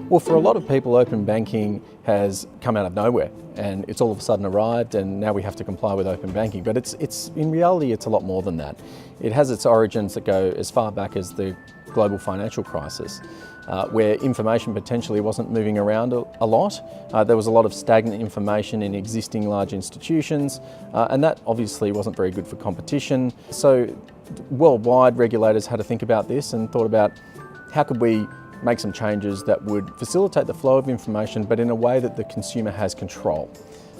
Well, for a lot of people, open banking has come out of nowhere and it's all of a sudden arrived and now we have to comply with open banking. But it's in reality, it's a lot more than that. It has its origins that go as far back as the global financial crisis, where information potentially wasn't moving around a lot. There was a lot of stagnant information in existing large institutions, and that obviously wasn't very good for competition. So worldwide, regulators had to think about this and thought about how could we make some changes that would facilitate the flow of information, but in a way that the consumer has control.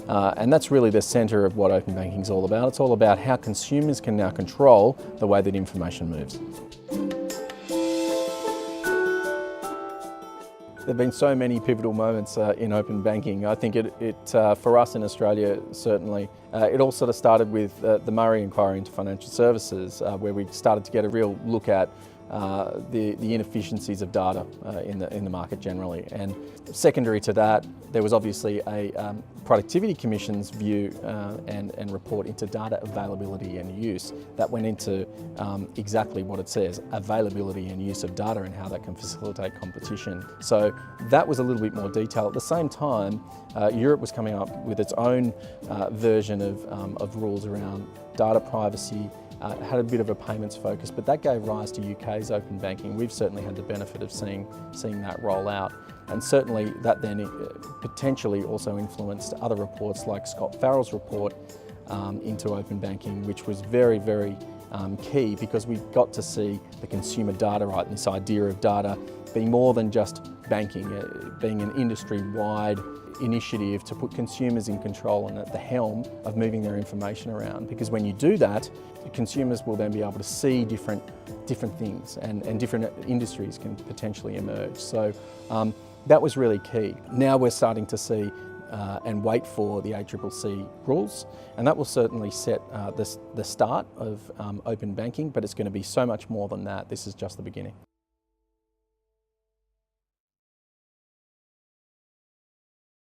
And that's really the centre of what open banking is all about. It's all about how consumers can now control the way that information moves. There have been so many pivotal moments in open banking. I think for us in Australia, certainly, it all sort of started with the Murray inquiry into financial services, where we started to get a real look at the inefficiencies of data in the market generally. And secondary to that, there was obviously a Productivity Commission's view and report into data availability and use that went into exactly what it says, availability and use of data and how that can facilitate competition. So that was a little bit more detail. At the same time, Europe was coming up with its own version of rules around data privacy. Had a bit of a payments focus, but that gave rise to UK's open banking. We've certainly had the benefit of seeing that roll out. And certainly that then potentially also influenced other reports like Scott Farrell's report into open banking, which was very, very key because we got to see the consumer data right, and this idea of data being more than just banking, being an industry-wide initiative to put consumers in control and at the helm of moving their information around. Because when you do that, the consumers will then be able to see different things and different industries can potentially emerge. So that was really key. Now we're starting to see and wait for the ACCC rules, and that will certainly set the start of open banking, but it's going to be so much more than that. This is just the beginning.